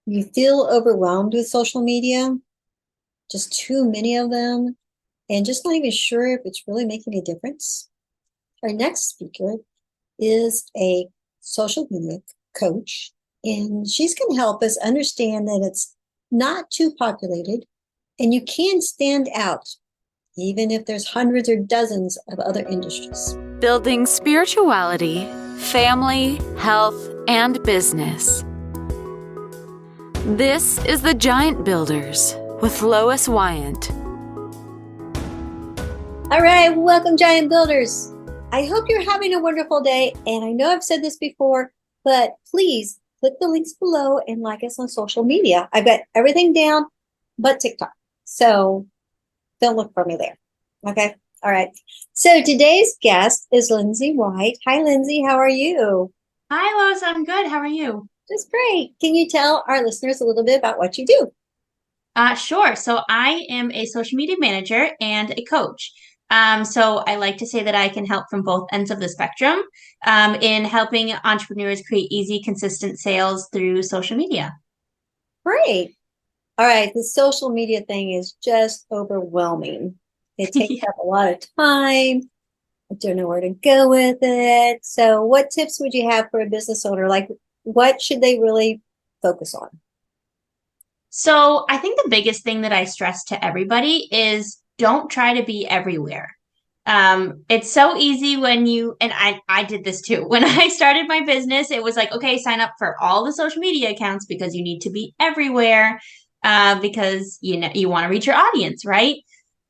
You feel overwhelmed with social media, just too many of them, and just not even sure if it's really making a difference. Our next speaker is a social media coach, and she's going to help us understand that it's not too populated and you can stand out, even if there's hundreds or dozens of other industries. Building spirituality, family, health, and business. This is The Giant Builders with Lois Wyant. All right, welcome, Giant Builders. I hope you're having a wonderful day. And I know I've said this before, but please click the links below and like us on social media. I've got everything down but TikTok. So don't look for me there. Okay. All right. So today's guest is Lindsay White. Hi, Lindsay. How are you? Hi, Lois. I'm good. How are you? Just great. Can you tell our listeners a little bit about what you do? Sure. So I am a social media manager and a coach. So I like to say that I can help from both ends of the spectrum in helping entrepreneurs create easy, consistent sales through social media. Great. All right. The social media thing is just overwhelming. It takes Yeah. up a lot of time. I don't know where to go with it. So what tips would you have for a business owner? Like, what should they really focus on? So I think the biggest thing that I stress to everybody is don't try to be everywhere. It's so easy when and I did this too. When I started my business, it was like, okay, sign up for all the social media accounts because you need to be everywhere, because you want to reach your audience, right?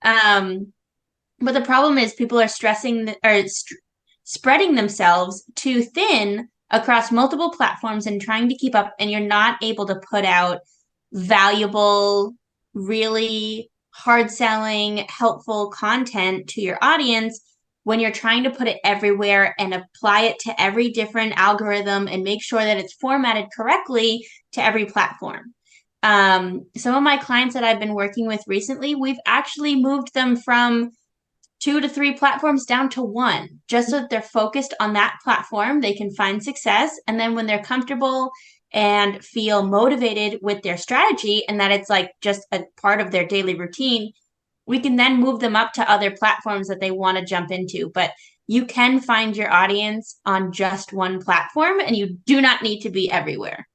But the problem is people are spreading themselves too thin across multiple platforms and trying to keep up, and you're not able to put out valuable, really hard selling, helpful content to your audience when you're trying to put it everywhere and apply it to every different algorithm and make sure that it's formatted correctly to every platform. Some of my clients that I've been working with recently, we've actually moved them from 2 to 3 platforms down to one, just so that they're focused on that platform. They can find success. And then when they're comfortable and feel motivated with their strategy and that it's like just a part of their daily routine, we can then move them up to other platforms that they want to jump into. But you can find your audience on just one platform and you do not need to be everywhere.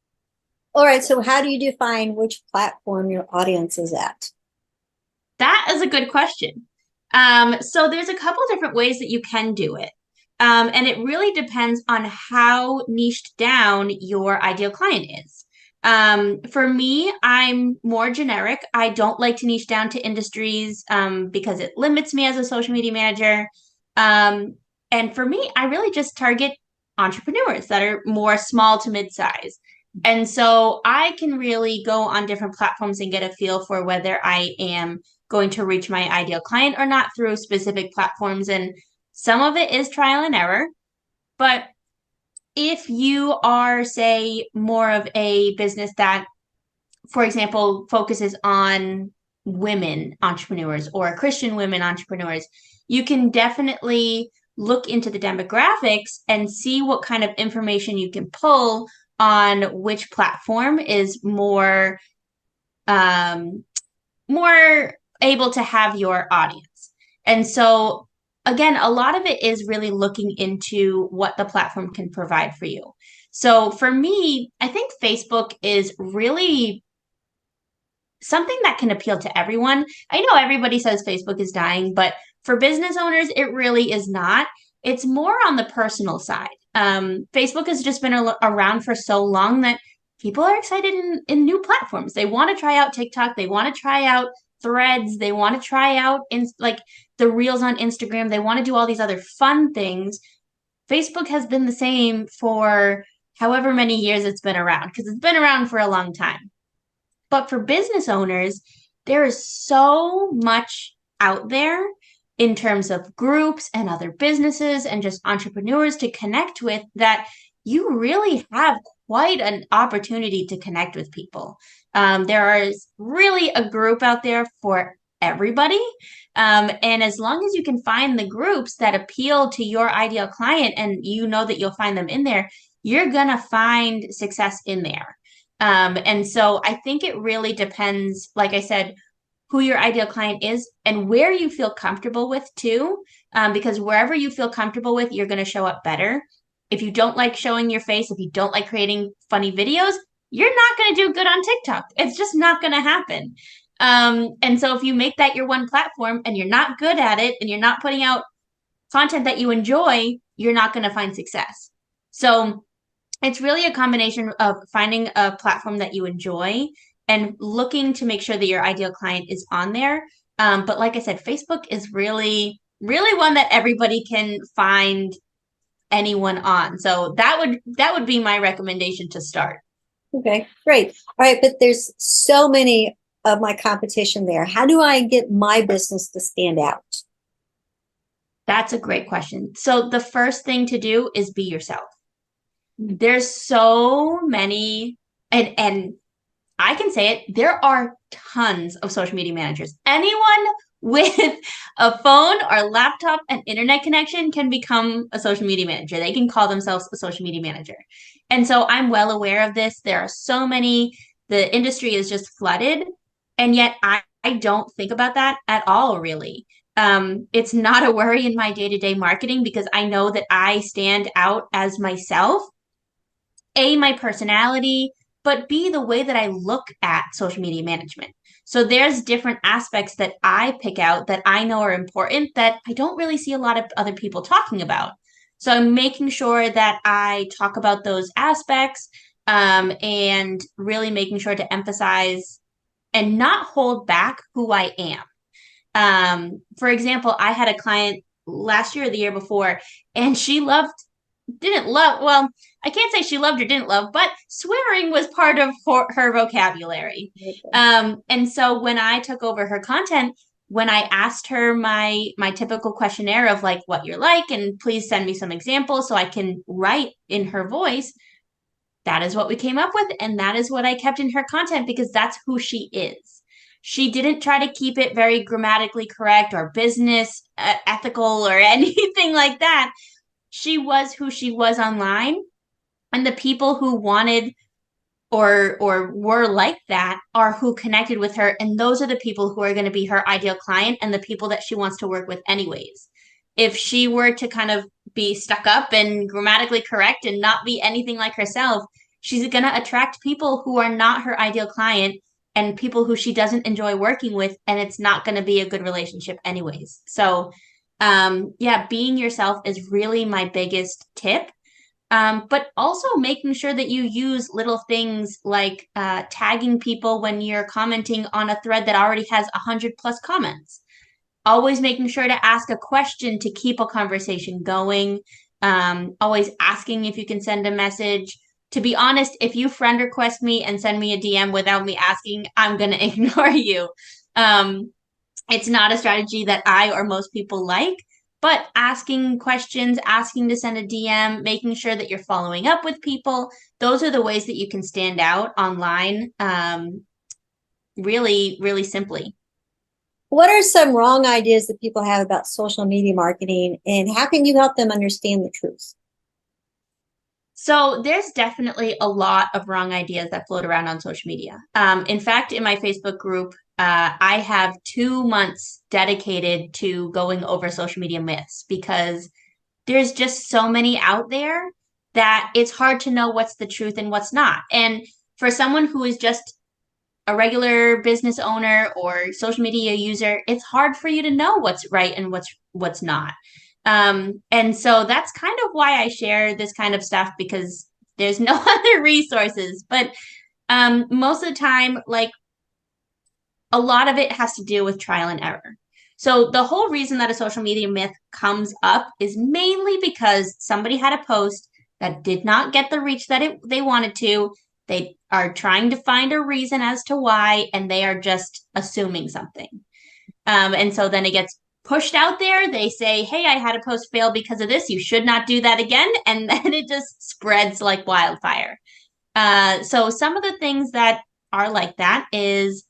All right. So how do you define which platform your audience is at? That is a good question. So there's a couple different ways that you can do it. And it really depends on how niched down your ideal client is. For me, I'm more generic. I don't like to niche down to industries because it limits me as a social media manager. And for me, I really just target entrepreneurs that are more small to mid-size. And so I can really go on different platforms and get a feel for whether I am going to reach my ideal client or not through specific platforms. And some of it is trial and error. But if you are, say, more of a business that, for example, focuses on women entrepreneurs or Christian women entrepreneurs, you can definitely look into the demographics and see what kind of information you can pull on which platform is um, more able to have your audience. And so, again, a lot of it is really looking into what the platform can provide for you. So, for me, I think Facebook is really something that can appeal to everyone. I know everybody says Facebook is dying, but for business owners, it really is not. It's more on the personal side. Facebook has just been around for so long that people are excited in new platforms. They want to try out TikTok. They want to try out Threads. They want to try out like the Reels on Instagram. They want to do all these other fun things. Facebook has been the same for however many years it's been around because it's been around for a long time. But for business owners, there is so much out there in terms of groups and other businesses and just entrepreneurs to connect with that you really have quite an opportunity to connect with people. There is really a group out there for everybody. And as long as you can find the groups that appeal to your ideal client and you know that you'll find them in there, you're going to find success in there. And so I think it really depends, like I said, who your ideal client is and where you feel comfortable with too. Because wherever you feel comfortable with, you're going to show up better. If you don't like showing your face, if you don't like creating funny videos, you're not going to do good on TikTok. It's just not going to happen. And so if you make that your one platform and you're not good at it and you're not putting out content that you enjoy, you're not going to find success. So it's really a combination of finding a platform that you enjoy and looking to make sure that your ideal client is on there. But like I said, Facebook is really, really one that everybody can find anyone on. So that would be my recommendation to start. Okay, great. All right, but there's so many of my competition there. How do I get my business to stand out? That's a great question. So the first thing to do is be yourself. There's so many, and I can say it, there are tons of social media managers. Anyone with a phone or laptop and internet connection can become a social media manager. They can call themselves a social media manager. And so I'm well aware of this. There are so many, the industry is just flooded. And yet I don't think about that at all, really. It's not a worry in my day-to-day marketing because I know that I stand out as myself. A, my personality, but B, the way that I look at social media management. So there's different aspects that I pick out that I know are important that I don't really see a lot of other people talking about. So I'm making sure that I talk about those aspects and really making sure to emphasize and not hold back who I am. For example, I had a client last year or the year before, and she didn't love, well, I can't say she loved or didn't love, but swearing was part of her vocabulary. And so when I took over her content, when I asked her my typical questionnaire of like what you're like, and please send me some examples so I can write in her voice, that is what we came up with, and that is what I kept in her content because that's who she is. She didn't try to keep it very grammatically correct or business ethical or anything like that. She was who she was online, and the people who wanted or were like that are who connected with her, and those are the people who are going to be her ideal client and the people that she wants to work with anyways. If she were to kind of be stuck up and grammatically correct and not be anything like herself, she's going to attract people who are not her ideal client and people who she doesn't enjoy working with, and it's not going to be a good relationship anyways. So yeah, being yourself is really my biggest tip. But also making sure that you use little things like tagging people when you're commenting on a thread that already has 100+ comments. Always making sure to ask a question to keep a conversation going. Always asking if you can send a message. To be honest, if you friend request me and send me a DM without me asking, I'm going to ignore you. It's not a strategy that I or most people like. But asking questions, asking to send a DM, making sure that you're following up with people, those are the ways that you can stand out online really, really simply. What are some wrong ideas that people have about social media marketing, and how can you help them understand the truth? So there's definitely a lot of wrong ideas that float around on social media. In fact, in my Facebook group, I have 2 months dedicated to going over social media myths because there's just so many out there that it's hard to know what's the truth and what's not. And for someone who is just a regular business owner or social media user, it's hard for you to know what's right and what's not. And so that's kind of why I share this kind of stuff because there's no other resources. But most of the time, like a lot of it has to do with trial and error. So the whole reason that a social media myth comes up is mainly because somebody had a post that did not get the reach that they wanted to. They are trying to find a reason as to why, and they are just assuming something. And so then it gets pushed out there. They say, hey, I had a post fail because of this. You should not do that again. And then it just spreads like wildfire. So some of the things that are like that is,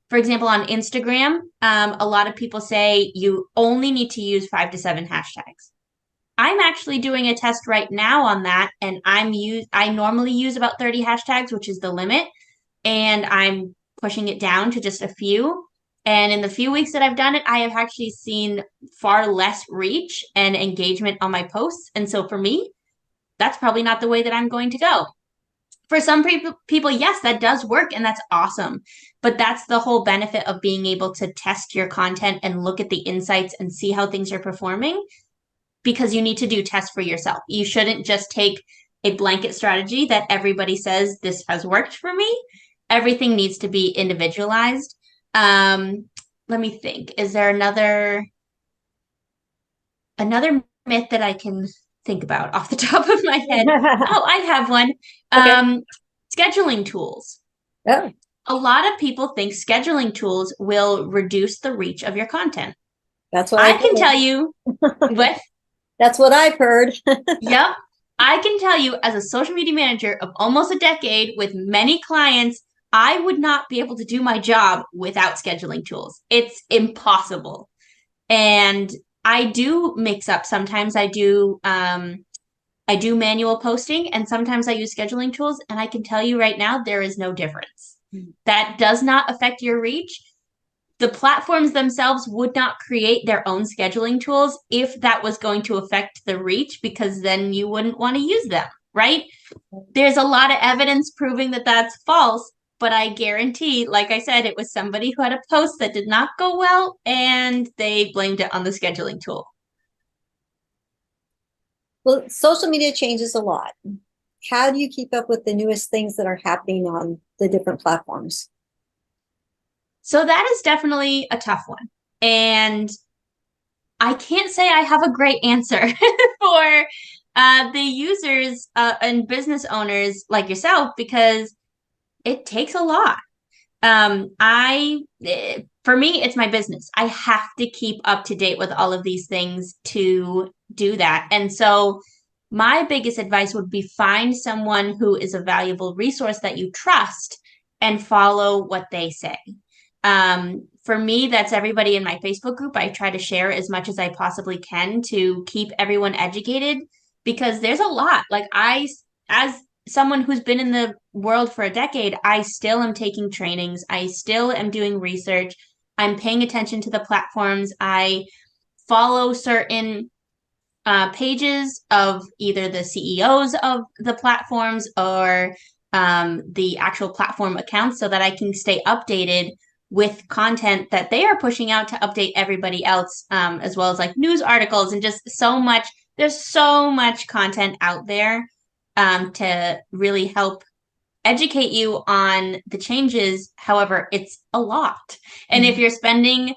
for example, on Instagram, a lot of people say you only need to use 5 to 7 hashtags. I'm actually doing a test right now on that, and I normally use about 30 hashtags, which is the limit. and I'm pushing it down to just a few. And in the few weeks that I've done it, I have actually seen far less reach and engagement on my posts. And so for me, that's probably not the way that I'm going to go. For some people, yes, that does work and that's awesome. But that's the whole benefit of being able to test your content and look at the insights and see how things are performing, because you need to do tests for yourself. You shouldn't just take a blanket strategy that everybody says this has worked for me. Everything needs to be individualized. Let me think. Is there another myth that I can think about off the top of my head? Oh, I have one. Okay. Scheduling tools. Oh, A lot of people think scheduling tools will reduce the reach of your content. that's what I I've can tell heard. you what, That's what I've heard. yep, I can tell you as a social media manager of almost a decade with many clients, I would not be able to do my job without scheduling tools. It's impossible. And I do mix up. Sometimes I do manual posting and sometimes I use scheduling tools. And I can tell you right now, there is no difference. That does not affect your reach. The platforms themselves would not create their own scheduling tools if that was going to affect the reach, because then you wouldn't want to use them, right? There's a lot of evidence proving that that's false, but I guarantee, like I said, it was somebody who had a post that did not go well and they blamed it on the scheduling tool. Well, social media changes a lot. How do you keep up with the newest things that are happening on the different platforms? So that is definitely a tough one. And I can't say I have a great answer for the users and business owners like yourself, because it takes a lot. For me, it's my business. I have to keep up to date with all of these things to do that. And so my biggest advice would be find someone who is a valuable resource that you trust and follow what they say. For me, that's everybody in my Facebook group. I try to share as much as I possibly can to keep everyone educated, because there's a lot. Like as someone who's been in the world for a decade, I still am taking trainings. I still am doing research. I'm paying attention to the platforms. I follow certain pages of either the CEOs of the platforms or the actual platform accounts, so that I can stay updated with content that they are pushing out to update everybody else, as well as like news articles and just so much. There's so much content out there to really help educate you on the changes. However, it's a lot. And if you're spending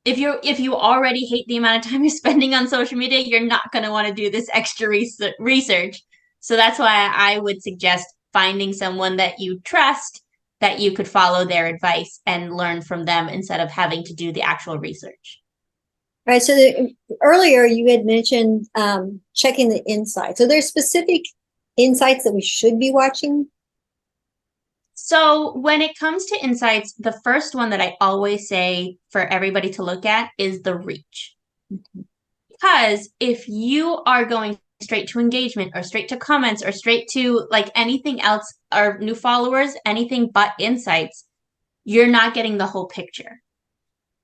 if you already hate the amount of time you're spending on social media, you're not going to want to do this extra research. So that's why I would suggest finding someone that you trust, that you could follow their advice and learn from them instead of having to do the actual research. All right. So earlier you had mentioned checking the insights. So there's specific insights that we should be watching. So when it comes to insights, the first one that I always say for everybody to look at is the reach. Because if you are going straight to engagement or straight to comments or straight to like anything else or new followers, anything but insights, you're not getting the whole picture.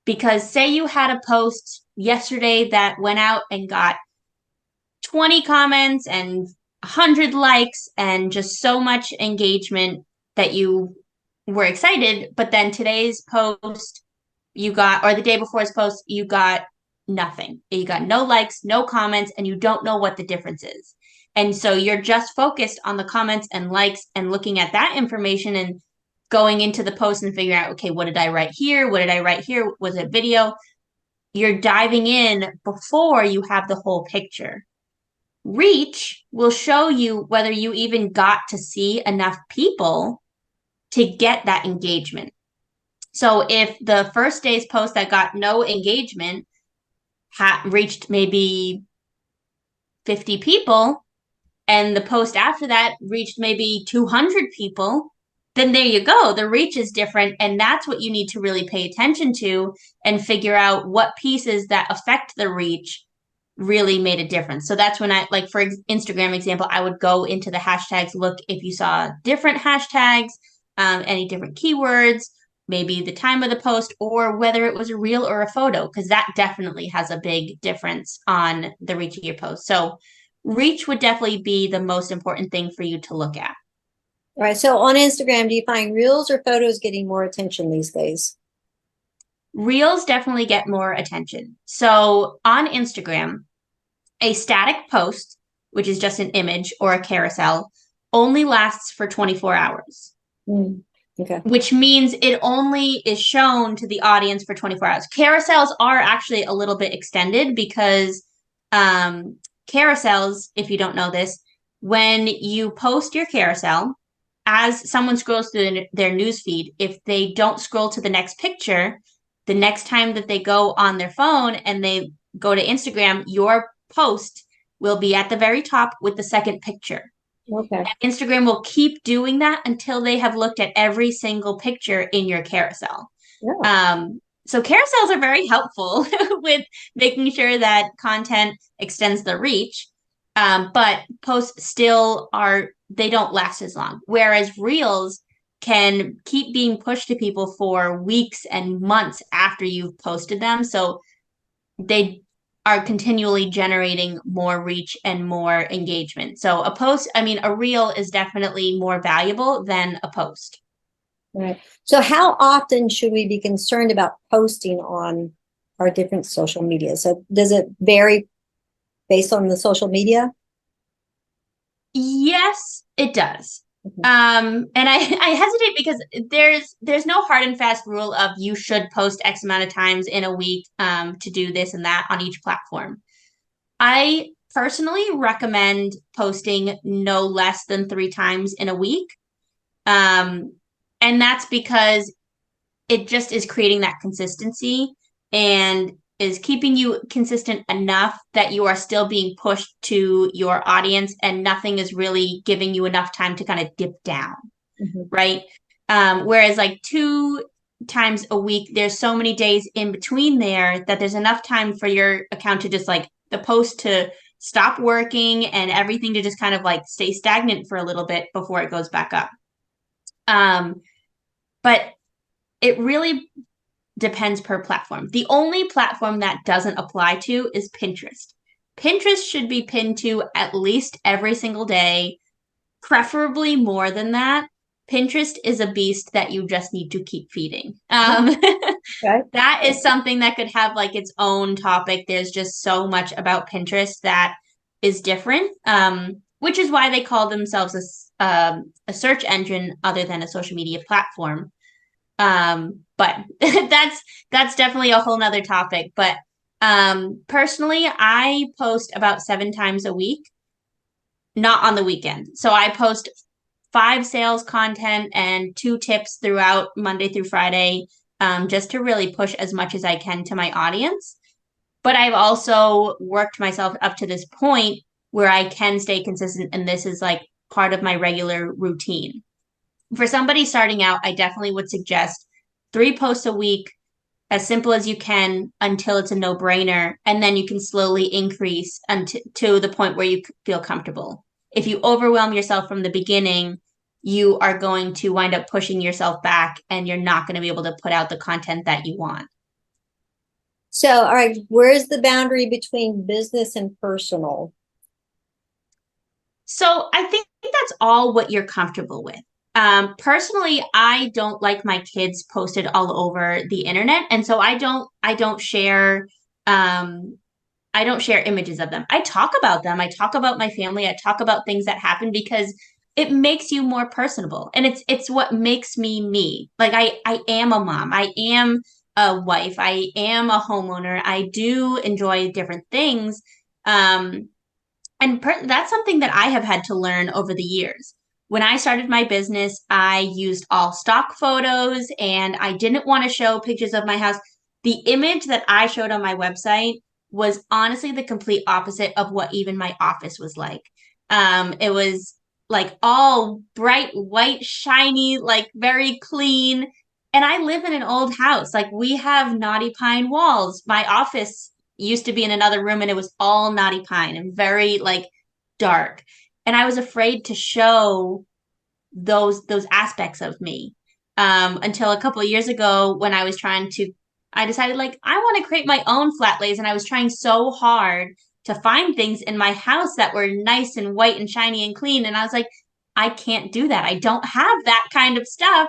Because say you had a post yesterday that went out and got 20 comments and 100 likes and just so much engagement that you were excited, but then today's post you got, or the day before's post, you got nothing. You got no likes, no comments, and you don't know what the difference is. And so you're just focused on the comments and likes and looking at that information and going into the post and figuring out, okay, what did I write here? What did I write here? Was it video? You're diving in before you have the whole picture. Reach will show you whether you even got to see enough people to get that engagement. So if the first day's post that got no engagement reached maybe 50 people, and the post after that reached maybe 200 people, then there you go. The reach is different. And that's what you need to really pay attention to and figure out what pieces that affect the reach really made a difference. So that's when I, like for Instagram example, I would go into the hashtags, look if you saw different hashtags, any different keywords, maybe the time of the post, or whether it was a reel or a photo, because that definitely has a big difference on the reach of your post. So reach would definitely be the most important thing for you to look at. All right. So on Instagram, do you find reels or photos getting more attention these days? Reels definitely get more attention. So on Instagram, a static post, which is just an image or a carousel, only lasts for 24 hours. Okay. Which means it only is shown to the audience for 24 hours. Carousels are actually a little bit extended because carousels, if you don't know this, when you post your carousel, as someone scrolls through their news feed, if they don't scroll to the next picture, the next time that they go on their phone and they go to Instagram, your post will be at the very top with the second picture. Okay. And Instagram will keep doing that until they have looked at every single picture in your carousel. Yeah. So carousels are very helpful with making sure that content extends the reach. But posts still they don't last as long. Whereas reels can keep being pushed to people for weeks and months after you've posted them. So they are continually generating more reach and more engagement. So a reel is definitely more valuable than a post. Right. So how often should we be concerned about posting on our different social media? So does it vary based on the social media? Yes, it does. Mhm. And I hesitate because there's no hard and fast rule of you should post X amount of times in a week to do this and that on each platform. I personally recommend posting no less than 3 times in a week. And that's because it just is creating that consistency and is keeping you consistent enough that you are still being pushed to your audience and nothing is really giving you enough time to kind of dip down, right? Whereas like 2 times a week, there's so many days in between there that there's enough time for your account to just like the post to stop working and everything to just kind of like stay stagnant for a little bit before it goes back up. But it really depends per platform. The only platform that doesn't apply to is Pinterest. Pinterest should be pinned to at least every single day, preferably more than that. Pinterest is a beast that you just need to keep feeding. Okay. That is something that could have like its own topic. There's just so much about Pinterest that is different, which is why they call themselves a search engine other than a social media platform. But that's definitely a whole nother topic. But personally, I post about 7 times a week, not on the weekend. So I post 5 sales content and 2 tips throughout Monday through Friday, just to really push as much as I can to my audience. But I've also worked myself up to this point where I can stay consistent, and this is like part of my regular routine. For somebody starting out, I definitely would suggest 3 posts a week, as simple as you can until it's a no-brainer, and then you can slowly increase to the point where you feel comfortable. If you overwhelm yourself from the beginning, you are going to wind up pushing yourself back and you're not going to be able to put out the content that you want. So, all right, where's the boundary between business and personal? So I think that's all what you're comfortable with. Personally, I don't like my kids posted all over the internet, and so I don't share images of them. I talk about them. I talk about my family. I talk about things that happen because it makes you more personable, and it's what makes me me. Like I am a mom. I am a wife. I am a homeowner. I do enjoy different things. And that's something that I have had to learn over the years. When I started my business, I used all stock photos and I didn't want to show pictures of my house. The image that I showed on my website was honestly the complete opposite of what even my office was like. It was like all bright white, shiny, like very clean. And I live in an old house. Like we have knotty pine walls. My office used to be in another room and it was all knotty pine and very like dark. And I was afraid to show those aspects of me. Until a couple of years ago when I decided like I want to create my own flat lays, and I was trying so hard to find things in my house that were nice and white and shiny and clean. And I was like, I can't do that. I don't have that kind of stuff.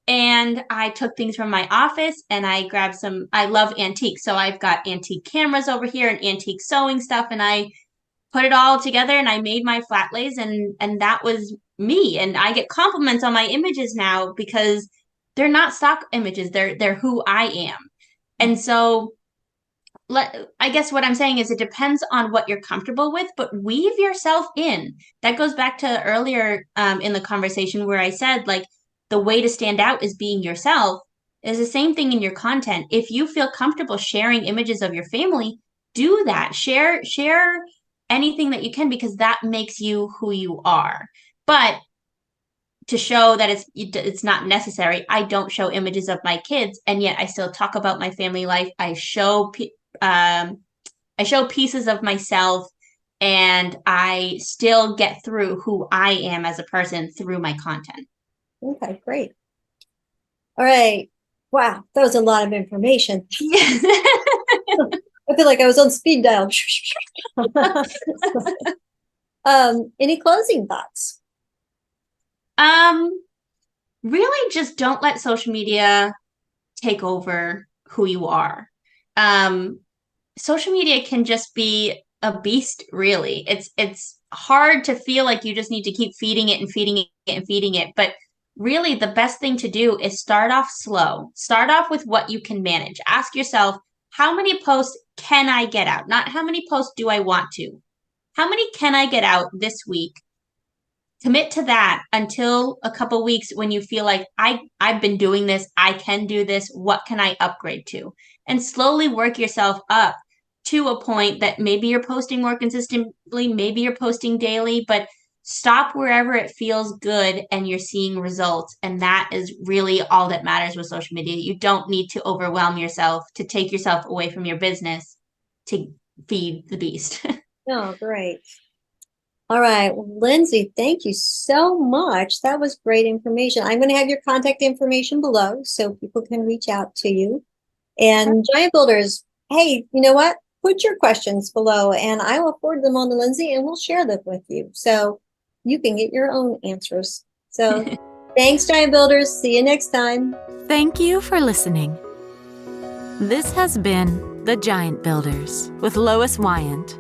And I took things from my office and I grabbed I love antiques. So I've got antique cameras over here and antique sewing stuff. And I put it all together and I made my flat lays, and that was me. And I get compliments on my images now because they're not stock images. They're who I am. And so I guess what I'm saying is it depends on what you're comfortable with, but weave yourself in. That goes back to earlier in the conversation where I said, like, the way to stand out is being yourself. Is the same thing in your content. If you feel comfortable sharing images of your family, do that. Share anything that you can, because that makes you who you are. But to show that it's not necessary, I don't show images of my kids, and yet I still talk about my family life. I show pieces of myself, and I still get through who I am as a person through my content. Okay, great. All right. Wow, that was a lot of information. I feel like I was on speed dial. Any closing thoughts? Really just don't let social media take over who you are. Social media can just be a beast, really. It's hard to feel like you just need to keep feeding it and feeding it and feeding it. But really, the best thing to do is start off slow. Start off with what you can manage. Ask yourself, how many posts can I get out? Not how many posts do I want to? How many can I get out this week? Commit to that until a couple weeks when you feel like I've been doing this, I can do this, what can I upgrade to? And slowly work yourself up to a point that maybe you're posting more consistently, maybe you're posting daily, but stop wherever it feels good and you're seeing results. And that is really all that matters with social media. You don't need to overwhelm yourself to take yourself away from your business to feed the beast. Oh, great. All right, well, Lindsay, thank you so much. That was great information. I'm going to have your contact information below so people can reach out to you. And Giant Builders, hey, you know what? Put your questions below and I will forward them on to Lindsay and we'll share them with you so you can get your own answers. So thanks, Giant Builders. See you next time. Thank you for listening. This has been The Giant Builders with Lois Wyant.